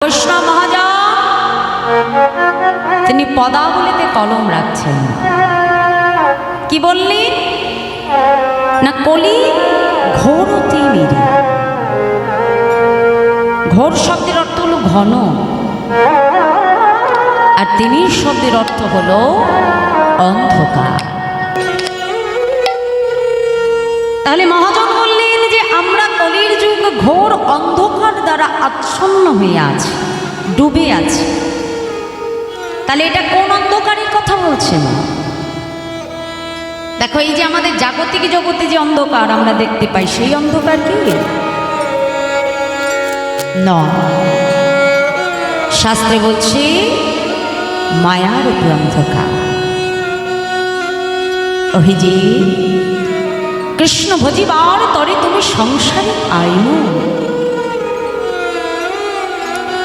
বৈষ্ণব মহাজন তিনি পদাবলিতে কলম রাখছেন। কি বললি না, কলি ঘোর তিমির। ঘোর শব্দের অর্থ হলো ঘন, আর তিমির শব্দের অর্থ হলো অন্ধকার। তাহলে মহাজন বললেন যে আমরা কলির যুগ ঘোর অন্ধকার দ্বারা আচ্ছন্ন হয়ে আছি, ডুবে আছি। তাহলে এটা কোন অন্ধকারের কথা বলছেন? দেখো, এই যে আমাদের জাগতিক জগতে যে অন্ধকার আমরা দেখতে পাই, সেই অন্ধকার কি নয়। শাস্ত্রে বলছে মায়ারূপী অন্ধকার। ওই যে কৃষ্ণ ভজিবার তরে তুমি সংসারে আইনু,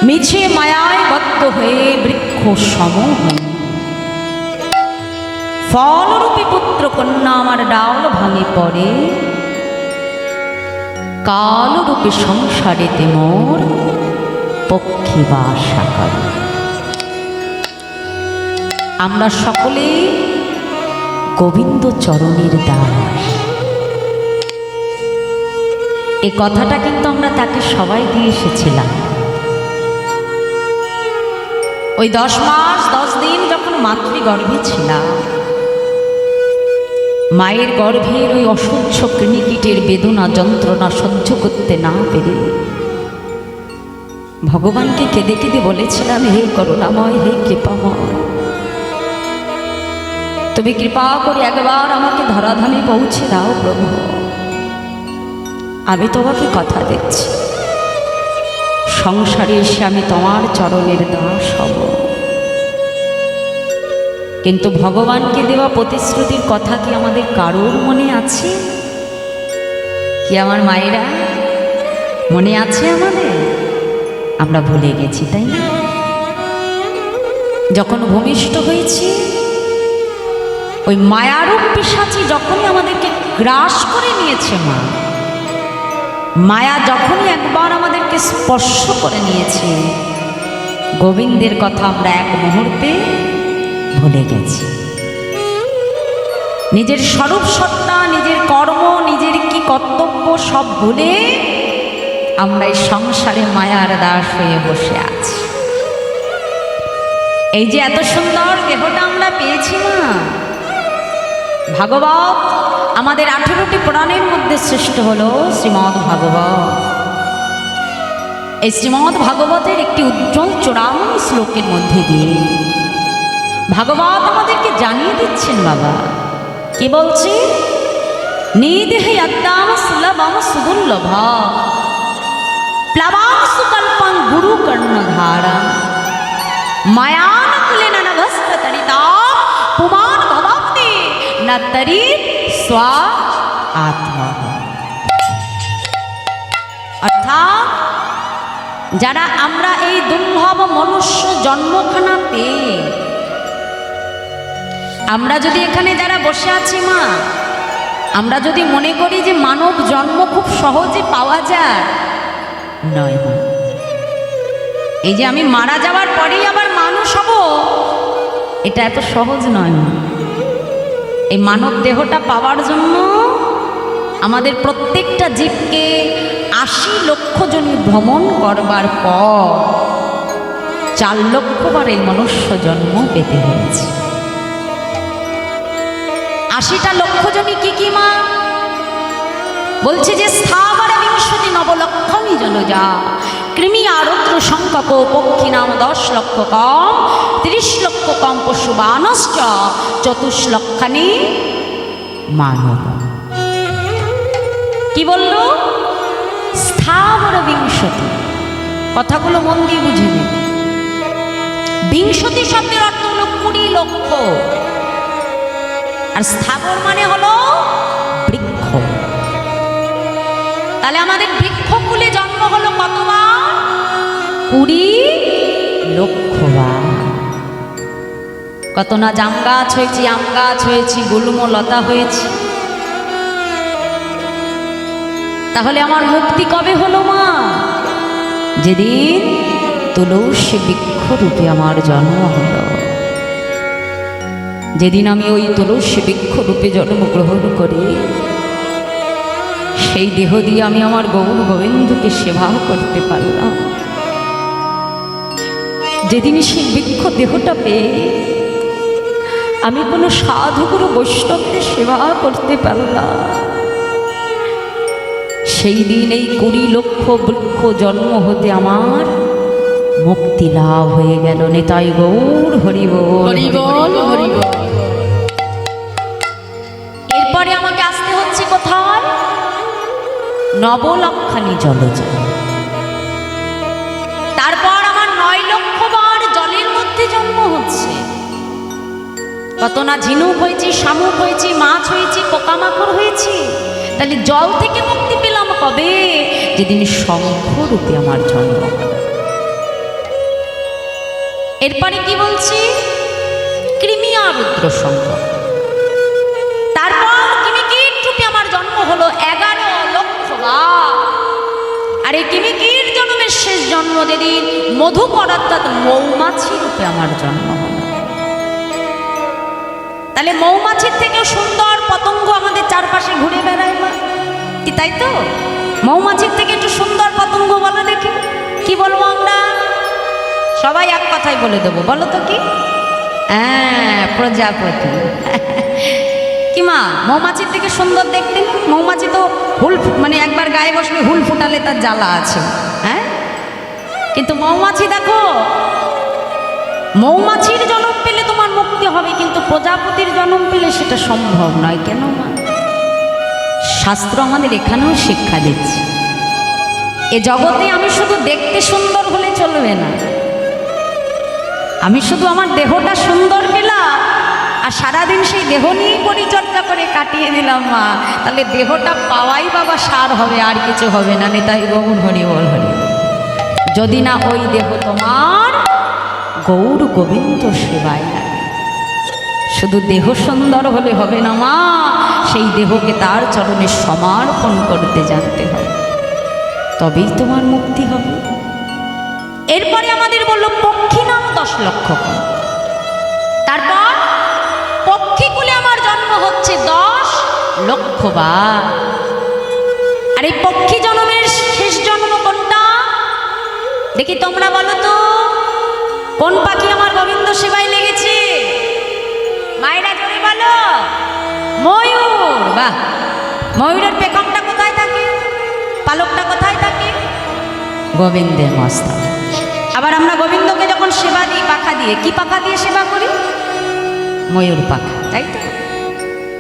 মিছে মায়ায় বদ্ধ হয়ে বৃক্ষ সমূহ, ফলরূপী পুত্র কন্যা আমার ডাল ভাঙে পড়ে, কালরূপী সংসারেতে মোর পক্ষী বাসা করে। আমরা সকলে গোবিন্দ চরণের দাস। এই কথাটা কিন্তু আমরা তাকে সবাই দিয়ে এসেছিলাম। ওই 10 মাস 10 দিন যখন মাতৃগর্ভে ছিলাম, মায়ের গর্ভের ওই অসহ্য কৃমিকীটের বেদনা যন্ত্রণা সহ্য করতে না পেরে ভগবানকে কেঁদে কেঁদে বলেছিলাম, হে করুণাময়, হে কৃপাময়, তুমি কৃপা করে একবার আমাকে ধরাধামে পৌঁছে দাও প্রভু। আমি তোমাকে কথা দিচ্ছি, সংসারে এসে আমি তোমার চরণের দাস হব। কিন্তু ভগবানকে দেওয়া প্রতিশ্রুতির কথা কি আমাদের কারোর মনে আছে? কি আমার মায়েরা মনে আছে আমাদের? আমরা ভুলে গেছি, তাই না? যখন ভূমিষ্ঠ হয়েছি, ওই মায়ারূপ পিশাচী যখনই আমাদেরকে গ্রাস করে নিয়েছে, মায়া যখনই একবার আমাদেরকে স্পর্শ করে নিয়েছে, গোবিন্দের কথা আমরা এক মুহূর্তে ভুলে গেছি। নিজের স্বরূপ সত্তা, নিজের কর্ম, নিজের কি কর্তব্য সব ভুলে আমরা এই সংসারে মায়ার দাস হয়ে বসে আছি। এই যে এত সুন্দর দেহটা আমরা পেয়েছি না, ভাগবত আমাদের 18টি পুরাণের মধ্যে শ্রেষ্ঠ হলো শ্রীমদ্ ভাগবত। এই শ্রীমদ্ ভাগবতের একটি উজ্জ্বল 54 শ্লোকের মধ্যে দিয়ে ভাগবত আমাদেরকে জানিয়ে দিচ্ছেন, বাবা কি বলছে, নিদেহে আদ্যাম সুলভম সুদুর্লভ প্লাবাং সুকল্পং গুরু কর্ণধারা মায়ান কুলেন নভস্তরিতা পুমান ভবান্তি নতরি স্বা আত্মা। অর্থাৎ যারা আমরা এই দুর্লভ মনুষ্য জন্মখানা পেয়ে আমরা যদি এখানে যারা বসে আছি, মা, আমরা যদি মনে করি যে মানব জন্ম খুব সহজে পাওয়া যায়, নয় মা। এই যে আমি মারা যাওয়ার পরেই আবার মানুষ হব, এটা এত সহজ নয় মা। এই মানব দেহটা পাওয়ার জন্য আমাদের প্রত্যেকটা জীবকে 80 লক্ষ জনই ভ্রমণ করবার পর 4 লক্ষ বার এই মনুষ্য জন্ম পেতে হয়েছে। 80টা লক্ষ জনই কি মা বলছে যে স্থাবর বিংশতি নবলক্ষণী জলজা কৃমি আরুদ্র সংখ্যক পক্ষী নাম 10 লক্ষ কম 30 লক্ষ কম পশুবানশ্চ 24 লক্ষানি মানব। কি বলল? স্থাবর বিংশতি। কথাগুলো মন দিয়ে বুঝে নিন। বিংশতি শব্দের অর্থ হলো 20 লক্ষ, আর স্থাবর মানে হলো বৃক্ষ। তাহলে আমাদের বৃক্ষকুলে জন্ম হলো কতবার? 20 লক্ষ বার। কত না জাম গাছ হয়েছি, আম গাছ হয়েছি, গুল্ম লতা হয়েছি। তাহলে আমার মুক্তি কবে হলো মা? যেদিন তুলসী বৃক্ষরূপে আমার জন্ম হলো। যেদিন আমি ওই তুলসী বৃক্ষরূপে জন্মগ্রহণ করি, সেই দেহ দিয়ে আমি আমার গৌর গোবিন্দকে সেবা করতে পারলাম। যেদিন সেই বৃক্ষ দেহটা পেয়ে আমি কোনো সাধুগুরু বৈষ্ণবকে সেবা করতে পারলাম, সেই দিন এই 20 লক্ষ বৃক্ষ জন্ম হতে আমার মুক্তি লাভ হয়ে গেল। নেতাই গৌর হরি বল, হরি বল, হরি বল। এরপরে আমাকে আসতে হচ্ছে কোথায়? নবলক্ষানি জলজা। তারপর আমার 9 লক্ষ বার জলের মধ্যে জন্ম হচ্ছে। কত না ঝিনুক হয়েছি, শামুক হয়েছি, মাছ হয়েছি, পোকামাকড় হয়েছি। তাহলে জল থেকে মুক্তি পেলাম কবে? যেদিন শঙ্খরূপে আমার জন্ম হলো। এরপরে কি বলছি? কৃমি আর রুদ্র শঙ্খ। তারপর কিমিকীট রূপে আমার জন্ম হলো 11 লক্ষ বার। আর এই কিমিকীট জন্মের শেষ জন্ম যেদিন মধুকর অর্থাৎ মৌমাছি রূপে আমার জন্ম হলো। তাহলে মৌমাছির থেকে সুন্দর পতঙ্গ আমাদের চারপাশে ঘুরে বেড়ায় মা, কি তাই তো? মৌমাছির থেকে একটু সুন্দর পতঙ্গ বলো দেখি, কি বলবো আমরা? সবাই এক কথাই বলে দেবো, বলো তো কি? হ্যাঁ, প্রজাপতি। কি মা, মৌমাছির থেকে সুন্দর দেখতে? মৌমাছি তো হুল, মানে একবার গায়ে বসলে হুল ফুটালে তার জ্বালা আছে, হ্যাঁ? কিন্তু মৌমাছি দেখো, মৌমাছির জন্ম পেলে তোমার মুক্তি হবে, কিন্তু প্রজাপতির জন্ম পেলে সেটা সম্ভব নয়। কেন মা? শাস্ত্র আমাদের এখানেও শিক্ষা দিচ্ছে, এ জগতে আমি শুধু দেখতে সুন্দর হলে চলবে না। আমি শুধু আমার দেহটা সুন্দর পেলাম আর সারাদিন সেই দেহ নিয়েই পরিচর্যা করে কাটিয়ে দিলাম মা, তাহলে দেহটা পাওয়াই বাবা সার হবে, আর কিছু হবে না। নেতাই গৌর হরি বল, হরি। যদি না ওই দেহ তোমার গৌর গোবিন্দ সেবায় লাগে। শুধু দেহ সুন্দর হলে হবে না মা, সেই দেহকে তার চরণে সমর্পণ করতে জানতে হবে, তবেই তোমার মুক্তি হবে। এরপরে আমাদের বলল পক্ষী নাম 10 লক্ষ কোণ। তারপর পক্ষীকুলে আমার জন্ম হচ্ছে 10 লক্ষ বার। আর এই পক্ষী জন্মের শেষ জন্ম কোনটা দেখি তোমরা বলো তো? কোন পাখি আমার গোবিন্দ সেবায় লেগেছে? মায়েরা জোরে বলো। ময়ূর। বাহ, ময়ূরের পেখমটা কোথায় থাকে? পালকটা কোথায় থাকে? গোবিন্দের মস্তক। আবার আমরা গোবিন্দকে যখন সেবা দিই পাখা দিয়ে, কি পাখা দিয়ে সেবা করি? ময়ূর পাখা, তাই তো?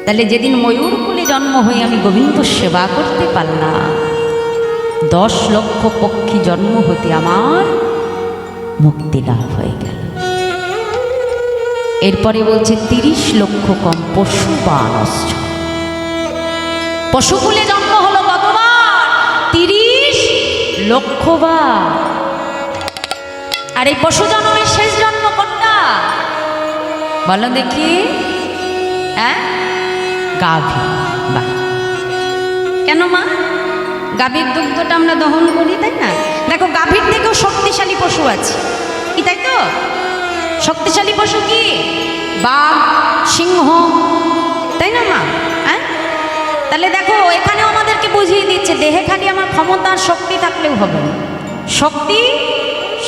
তাহলে যেদিন ময়ূর কুলে জন্ম হয়ে আমি গোবিন্দ সেবা করতে পারলাম, 10 লক্ষ পক্ষী জন্ম হতে আমার মুক্তি লাভ হয়ে গেল। এরপরে বলছে 30 লক্ষ কম পশু বা নষ্ট। পশুকুলে জন্ম হলো কতবার? 30 লক্ষ বার। আর এই পশু জন্মের শেষ জন্ম কোনটা বলো দেখি? হ্যাঁ, গাভী। বাহ, কেন মা? গাভীর দুগ্ধটা আমরা দহন করি, তাই না? দেখো, গাভীর থেকেও শক্তিশালী পশু আছে, কি তাই তো? শক্তিশালী পশু কি? বাঘ, সিংহ, তাই না মা? হ্যাঁ, তাহলে দেখো এখানেও আমাদেরকে বুঝিয়ে দিচ্ছে দেহে খালি আমার ক্ষমতা শক্তি থাকলেও হবে না। শক্তি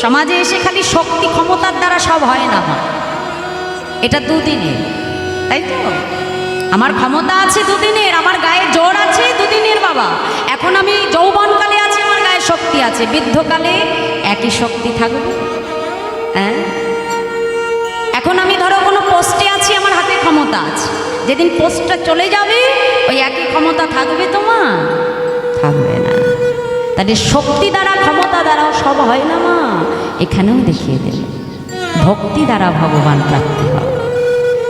সমাজে এসে খালি শক্তি ক্ষমতার দ্বারা সব হয় না মা, এটা দুদিনের, তাই তো? আমার ক্ষমতা আছে দুদিনের, আমার গায়ে জোর আছে দুদিনের বাবা। এখন আমি যৌবনকালে আছি, আমার গায়ে শক্তি আছে, বৃদ্ধকালে একই শক্তি থাকবে? হ্যাঁ, এখন আমি ধরো কোনো পোস্টে আছি, আমার হাতে ক্ষমতা আছে, যেদিন পোস্টটা চলে যাবে ওই একই ক্ষমতা থাকবে তোমার? থাকবে না। তাহলে শক্তি দ্বারা ক্ষমতা দ্বারাও সব হয় না মা, এখানেও দেখিয়ে দিল ভক্তি দ্বারা ভগবান প্রাপ্তি হয়।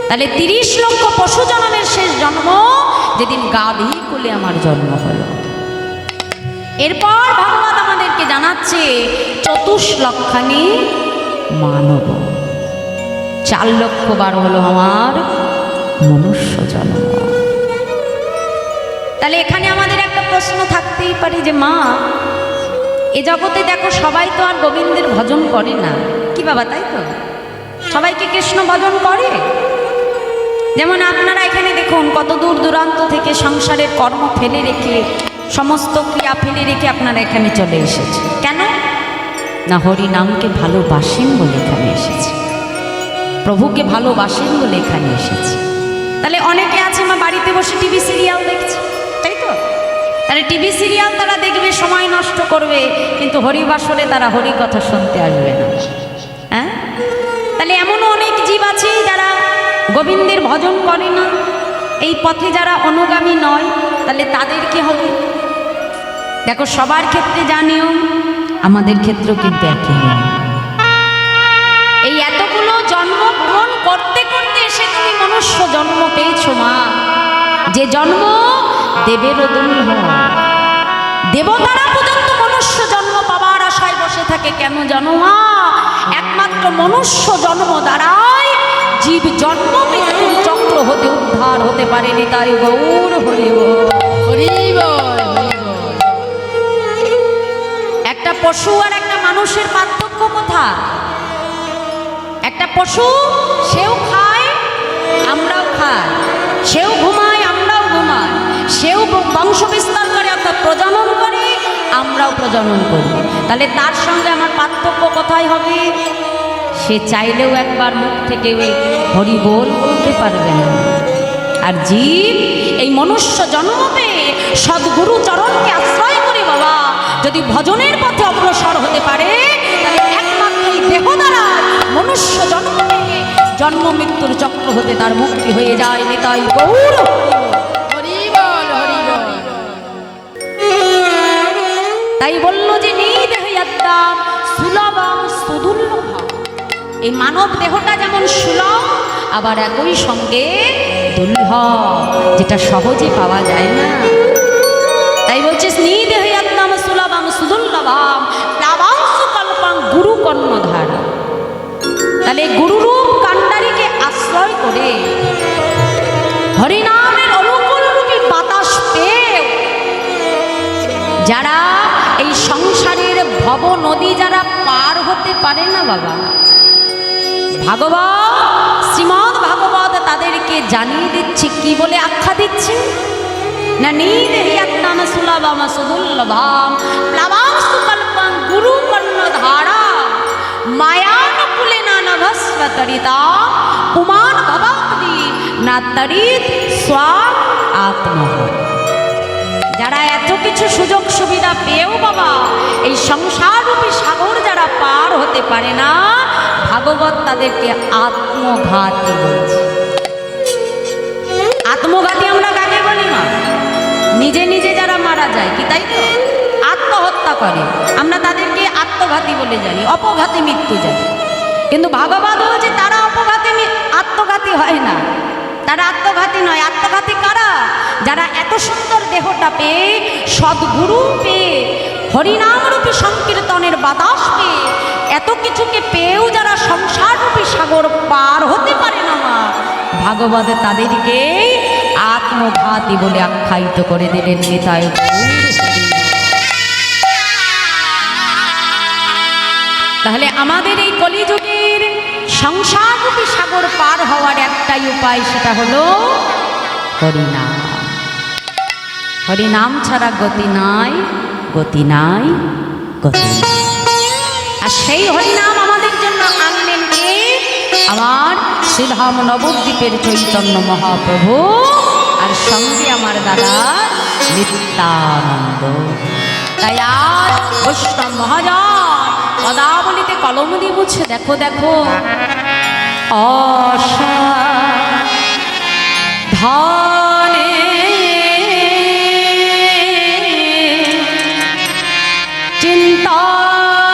তাহলে 30 লক্ষ পশু জন্মের শেষ জন্ম যেদিন গাভী কুলে আমার জন্ম হলো। এরপর ভগবান আমাদেরকে জানাচ্ছে 24 লক্ষানি মানব। 4 লক্ষ বার হলো আমার মনুষ্য জন্ম। তাহলে এখানে আমাদের একটা প্রশ্ন থাকতেই পারে যে মা, এ জগতে দেখো সবাই তো আর গোবিন্দের ভজন করে না, কি বাবা, তাই তো? সবাইকে কৃষ্ণ ভজন করে। যেমন আপনারা এখানে দেখুন কত দূর দূরান্ত থেকে সংসারের কর্ম ফেলে রেখে, সমস্ত ক্রিয়া ফেলে রেখে আপনারা এখানে চলে এসেছে। কেন না? হরি নামকে ভালোবাসেন বলে এখানে এসেছে, প্রভুকে ভালোবাসেন বলে এখানে এসেছে। তাহলে অনেকে আছে মা বাড়িতে বসে টিভি সিরিয়াল দেখছে, তাই তো? তাহলে টিভি সিরিয়াল তারা দেখবে, সময় নষ্ট করবে, কিন্তু হরিবাসরে তারা হরি কথা শুনতে আসবে না। হ্যাঁ, তাহলে এমনও অনেক জীব আছে যারা গোবিন্দের ভজন করে না, এই পথে যারা অনুগামী নয়, তাহলে তাদের কি হবে? দেখো সবার ক্ষেত্রে যা নিয়ম, আমাদের ক্ষেত্রেও কিন্তু একই নিয়ম। এই এতগুলো জন্ম গ্রহণ করতে করতে এসে তুমি মনুষ্য জন্ম পেয়েছো মা, যে জন্ম দেবেরও দুর্লভ। দেবতারা পর্যন্ত মনুষ্য জন্ম পাবার আশায় বসে থাকে। কেন জানো মা? একমাত্র মনুষ্য জন্ম দ্বারাই জীব জন্ম মৃত্যুর চক্র হতে উদ্ধার হতে পারেনি। তাই গৌর হরি বল। একটা পশু আর একটা মানুষের পার্থক্য কোথায়? একটা পশু সেও খায়, আমরাও খাই, সেও ঘুমায়, আমরাও ঘুমাই, সেও বংশ বিস্তার করে অর্থাৎ প্রজনন করে, আমরাও প্রজনন করি। তাহলে তার সঙ্গে আমার পার্থক্য কোথায় হবে? সে চাইলেও একবার মুখ থেকে ওই হরি বল বলতে পারবে না। আর জীব এই মনুষ্য জন্ম পেয়ে সদ্গুরু চরণকে আশ্রয় করে বাবা যদি ভজনের পথে অগ্রসর হতে পারে, তাহলে একমাত্র এই দেহ দ্বারা মনুষ্য জন্ম পেয়ে জন্ম মৃত্যুর চক্র হতে তার মুক্তি হয়ে যায়। নিতাই গৌর হরি বল, হরি বল। তাই বলল যে নিদেহ্যাদ্দাম সুলভম সুদুর্লভম। এই মানব দেহটা যেমন সুলভ, আবার একই সঙ্গে দুর্লভ, যেটা সহজে পাওয়া যায় না। তাই বলছে নিদেহ্যাদ্দাম সুলভম সুদুর্লভম প্লাবাংশু কল্পং গুরু কর্ণধারা। তাহলে গুরুরূপ কাণ্ডারীকে আশ্রয় করে হরিনামের অনুকূল রূপী বাতাস পেয়ে যারা এই সংসারের ভব নদী যারা পার হতে পারে না বাবা, ভাগবত শ্রীমদ ভাগবত তাদেরকে জানিয়ে দিচ্ছে, কি বলে আখ্যা দিচ্ছে না? নিদেহ্যাদ্দাম সুলভম সুদুর্লভম প্লাবাংশু কল্পং গুরু কর্ণধারা মায়ানুকূলে না নভস্বতরিতা পুমান ভবাদি না তরিত স্বা আত্মহ। যারা এত কিছু সুযোগ সুবিধা পেয়েও বাবা এই সংসাররূপী সাগর যারা পার হতে পারে না, ভাগবত তাদেরকে আত্মঘাতী বলছে। আত্মঘাতী আমরা কাকে বলি মা? নিজে নিজে যারা মারা যায়, কি তাই তো? আত্মহত্যা করে, আমরা তাদেরকে আত্মঘাতী বলে জানি, অপঘাতী মৃত্যু জানি। কিন্তু ভাগবত বলছে তারা আত্মঘাতী হয় না, তারা আত্মঘাতী নয়। আত্মঘাতী কারা? যারা এত সুন্দর দেহটা পেয়ে, সদ্গুরু পেয়ে, হরিনামরূপী সংকীর্তনের বাতাস পেয়ে, এত কিছুকে পেয়েও যারা সংসাররূপী সাগর পার হতে পারে না মা, ভাগবতে তাদেরকে আত্মঘাতী বলে আখ্যায়িত করে দিলেন। নিতাই তাহলে আমাদের এই কলিযুগের সংসাররূপী সাগর পার হওয়ার একটাই উপায়, সেটা হলো হরিনাম। হরিনাম ছাড়া গতি নাই, গতি নাই, গতি নাই। আর সেই হরিনাম আমাদের জন্য আনলেন কে? আমার শ্রীধাম নবদ্বীপের চৈতন্য মহাপ্রভু, আর সঙ্গে আমার দাদা নিত্যানন্দ। তাই আর বৈষ্ণব মহাজন পদাবলিতে কলম দিয়ে বুঝছে, দেখো দেখো অসাধানে চিন্তামণি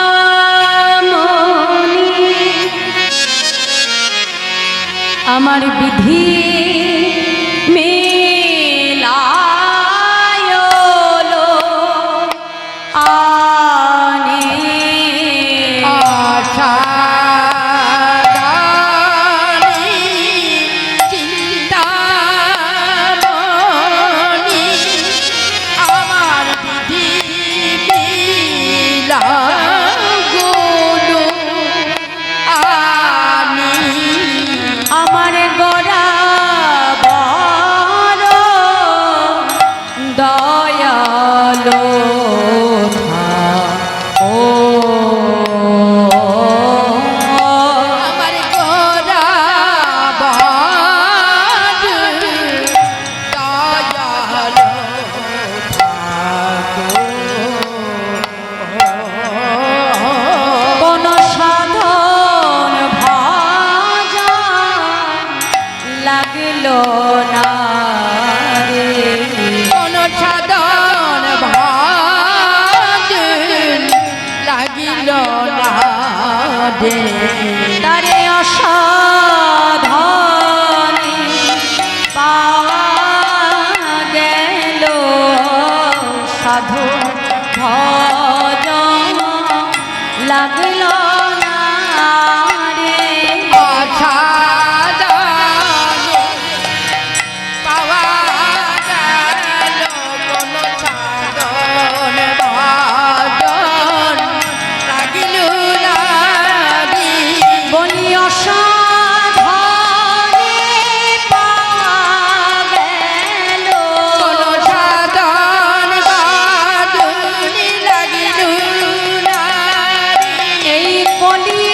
আমার বিধি মেলায়লো আনে আশাদানি চিন্তামণি আমার বিধি মেলা রে তারে অসাধনে পাওয়া গেল সাধু ভজন লাগল না রে অসাধনে পাওয়া গেল কোন সাধন ভজন লাগিল না রে বলি অসাধনে পাওয়া গেল কোন সাধন ভজন লাগিল না রে এই কলি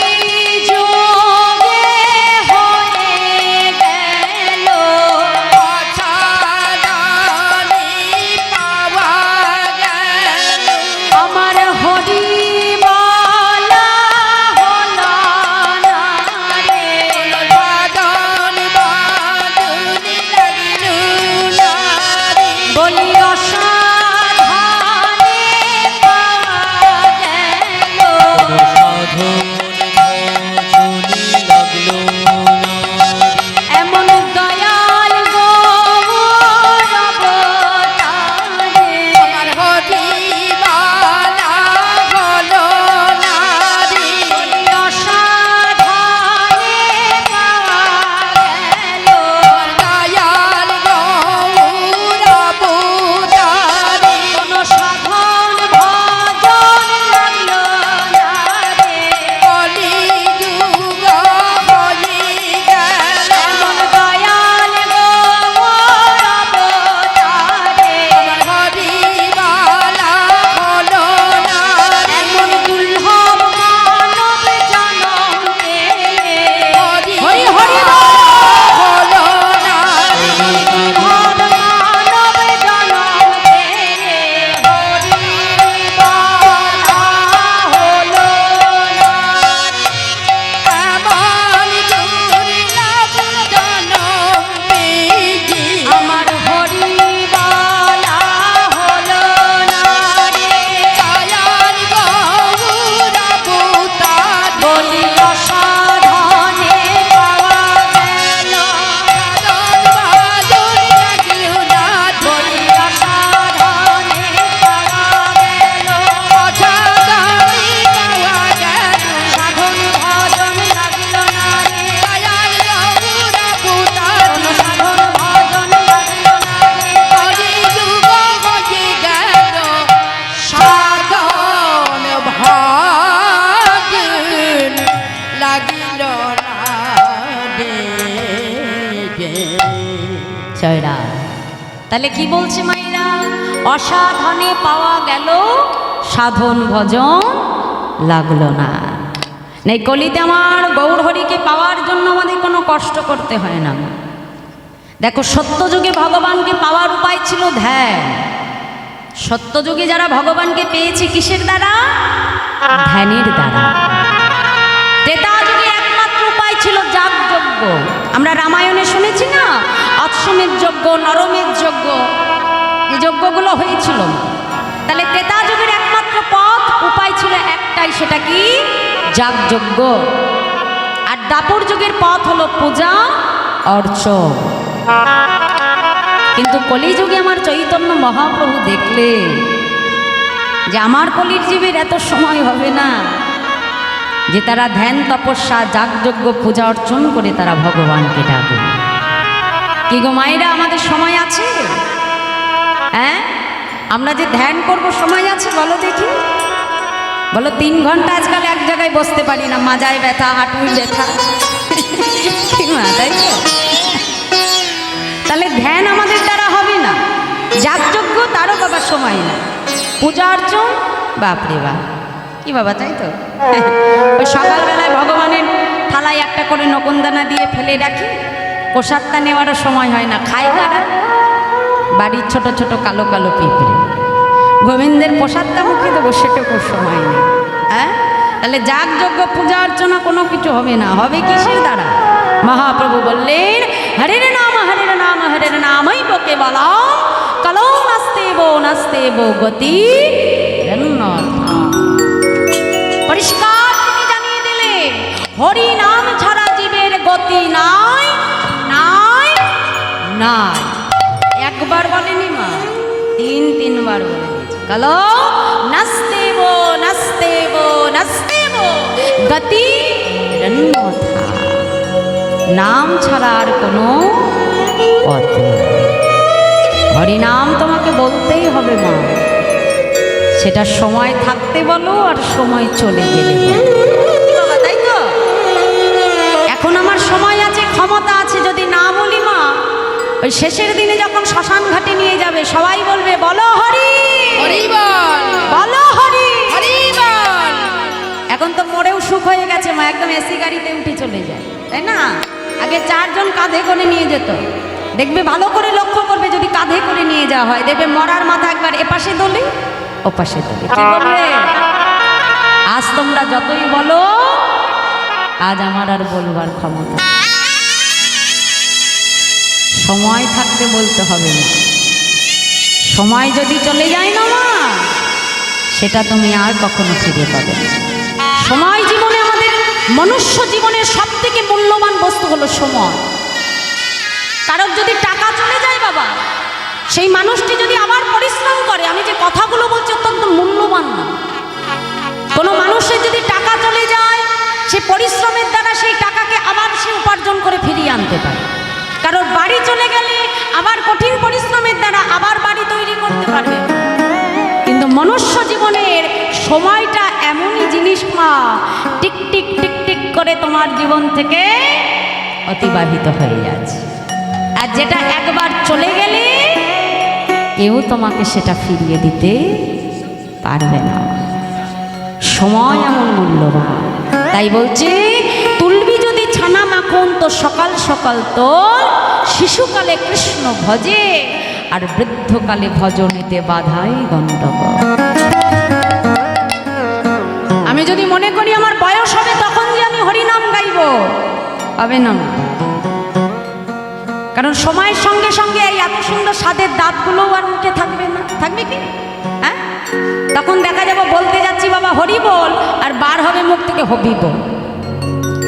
যুগে হয়ে গেল অসাধনে পাওয়া গেল আমার হরি বলা হলো না রে সাধন ভজন লাগিল না রে বলি অসাধনে পাওয়া গেল এমন দয়াল গৌর অবতারে আমার হরিবালা হলো না রে বলি অসাধনে পাওয়া গেল দয়াল গৌর অবতারে কোন সাধন ভজন লাগলো না রে কলি যুগ হয়ে গেল এমন দয়াল গৌর অবতারে আমার হরিবালা হলো না রে এমন দুর্লভ মানব জনম পেলে হরি হরি হলো না রে দুর্লভ মানব জনম পেলে হরি বলা হলো না এমন দুর্লভ জনম পেয়েছি আমার হরি বলা হলো না রে দয়াল গৌর অবতার বলি অসাধনে পাওয়া গেল সাধন ভজন লাগিল না বলি অসাধনে পাওয়া গেল অসাধনে পাওয়া গেল সাধন ভজন লাগিল না রে দয়াল গৌর অবতার কোন সাধন ভজন লাগিল না রে কলি যুগ হয়ে গেল সাধন ভজন লাগিল না রে জয়রা তাহলে কি বলছে মাইরা অসাধনে পাওয়া গেল সাধন ভজন লাগলো না এই কলিতে আমার গৌরহরিকে পাওয়ার জন্য আমাদের কোনো কষ্ট করতে হয় না দেখো সত্যযুগে ভগবানকে পাওয়ার উপায় ছিল ধ্যান সত্যযুগে যারা ভগবানকে পেয়েছে কিসের দ্বারা ধ্যানের দ্বারা ত্রেতা যুগে একমাত্র উপায় ছিল যাগযজ্ঞ আমরা রামায়ণে শুনেছি না অশ্বমেধ যজ্ঞ নরমেধ যজ্ঞ এই যজ্ঞগুলো হয়েছিল তাহলে ত্রেতা যুগের একমাত্র পথ উপায় ছিল একটাই সেটা কি যাগযজ্ঞ আর দাপর যুগের পথ হলো পূজা অর্চন কিন্তু কলিযুগে আমার চৈতন্য মহাপ্রভু দেখলে যে আমার কলির জীবের এত সময় হবে না যে তারা ধ্যান তপস্যা যাগযজ্ঞ পূজা অর্চন করে তারা ভগবানকে ডাকে কি গো মায়েরা আমাদের সময় আছে হ্যাঁ আমরা যে ধ্যান করব সময় আছে বলো দেখি বলো 3 ঘন্টা আজকাল এক জায়গায় বসতে পারি না মাজায় ব্যথা হাঁটুর ব্যথা কি মা তাই তো তাহলে ধ্যান আমাদের দ্বারা হবে না যাগযজ্ঞ তারও বাবা সময় না পূজা অর্চন বাপরে বাপ কি বাবা তাই তো ওই সকালবেলায় ভগবানের থালায় একটা করে নকুনদানা দিয়ে ফেলে রাখি প্রসাদটা নেওয়ারও সময় হয় না খাই কারা বাড়ির ছোট ছোট কালো কালো পিঁপড়ে গোবিন্দের প্রসাদটা মুখে দেবো সেটুকু সময় নেই হ্যাঁ তাহলে যাগযজ্ঞ পূজা অর্চনা কোনো কিছু হবে না হবে কিসের দ্বারা মহাপ্রভু বললেন হরের নাম হরের নামই বকে বলাম কালো নাস্তে বো গতি পরিষ্কার তিনি জানিয়ে দিলেন হরি নাম ছাড়া জীবের গতি নাই নাই নাই। একবার বলেনি মা, তিনবার বলে দিয়েছে। কালো নাস্তেব নাস্তেব নাস্তেব গতি রন্মথা। নাম ছাড়া আর কোনো পথ নেই। হরিনাম তোমাকে বলতেই হবে মা, সেটা সময় থাকতে বলো আর সময় চলে গেলে বলো। কি বাবা, তাই তো? এখন আমার সময় আছে, ক্ষমতা আছে, যদি না বলি মা, ওই শেষের দিনে যখন শ্মশান ঘাটে নিয়ে যাবে সবাই বলবে বলো হরি হরি বল, বলো হরি হরি বল। এখন তো মোড়েও সুখ হয়ে গেছে মা, একদম এসি গাড়িতে উঠে চলে যায়, তাই না? আগে 4 জন কাঁধে করে নিয়ে যেত। দেখবে, ভালো করে লক্ষ্য করবে, যদি কাঁধে করে নিয়ে যাওয়া হয় দেখবে মরার মাথা একবার এপাশে দোলে ওপাশে দোলে। কি বলবে? আজ তোমরা যতই বলো, আজ আমার আর বলবার ক্ষমতা। সময় থাকতে বলতে হবে না, সময় যদি চলে যায় না মা, সেটা তুমি আর কখনো ফিরে পাবে না। সময় জীবনে, আমাদের মনুষ্য জীবনের সব থেকে মূল্যবান বস্তু হলো সময়। কারণ যদি টাকা চলে যায় বাবা, সেই মানুষটি যদি আবার পরিশ্রম করে, আমি যে কথাগুলো বলছি অত্যন্ত মূল্যবান না। কোনো মানুষের যদি টাকা চলে যায়, সে পরিশ্রমের দ্বারা সেই টাকাকে আবার সে উপার্জন করে ফিরিয়ে আনতে পারে। কারণ বাড়ি চলে গেলে আবার কঠিন পরিশ্রমের দ্বারা আবার বাড়ি তৈরি করতে পারবে। কিন্তু মনুষ্য জীবনের সময়টা এমনই জিনিস মা, টিক টিক টিক টিক করে তোমার জীবন থেকে অতিবাহিত হয়ে যাচ্ছে। আর যেটা একবার চলে গেলে কেউ তোমাকে সেটা ফিরিয়ে দিতে পারবে না। সময় এমন মূল্যবান। তাই বলছি, তুলবি যদি ছানা মাখন তো সকাল সকাল তোর, শিশুকালে কৃষ্ণ ভজে আর বৃদ্ধকালে ভজনেতে বাধাই গণ্ডগোল। আমি যদি মনে করি আমার বয়স হবে তখন যে আমি হরিনাম গাইব, হবে না। কারণ সময়ের সঙ্গে সঙ্গে এই এত সুন্দর স্বাদের দাঁতগুলোও আর মুখে থাকবে না। থাকবে কি? হ্যাঁ, তখন দেখা যাবে বলতে যাচ্ছি বাবা হরি বল, আর বার হবে মুখ থেকে হবি বল।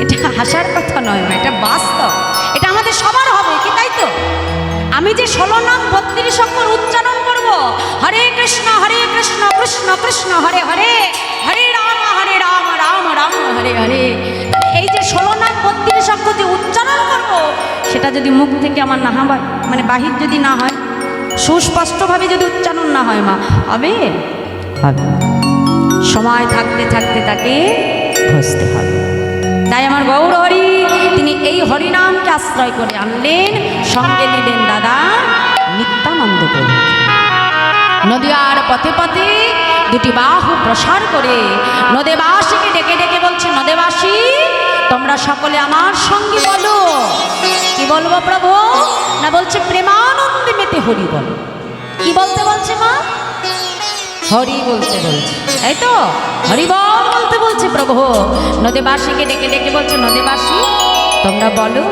এটা হাসার কথা নয় মা, এটা বাস্তব। এটা আমাদের সবার হবে কি, তাই তো? আমি যে 16 নাম 32 অক্ষর উচ্চারণ করব, হরে কৃষ্ণ কৃষ্ণ কৃষ্ণ হরে হরে, হরে রাম রাম রাম হরে হরে, এই যে 16 নাম 32 অক্ষর যে উচ্চারণ করব, সেটা যদি মুখ থেকে আমার না হয়, মানে বাহির যদি না হয়, সুস্পষ্টভাবে যদি উচ্চারণ না হয় মা, হবে? হবে। সময় থাকতে থাকতে তাকে বুঝতে হবে। তাই আমার গৌর হরি, তিনি এই হরিনামকে আশ্রয় করে আনলেন, সঙ্গে নিলেন দাদা নিত্যানন্দ প্রভু। নদিয়ার পথে পথে দুটি বাহু প্রসার করে নদেবাসীকে ডেকে ডেকে বলছে, নদেবাসী তোমরা সকলে আমার সঙ্গে বলো। কি বলবো প্রভু? না বলছে প্রেমানন্দে মেতে হরি বলো। কি বলতে বলছে মা? হরি বলতে বলছে, তাই তো? হরি বলতে বলছে প্রভু। নদেবাসীকে ডেকে ডেকে বলছে, নদেবাসী তোমরা বলো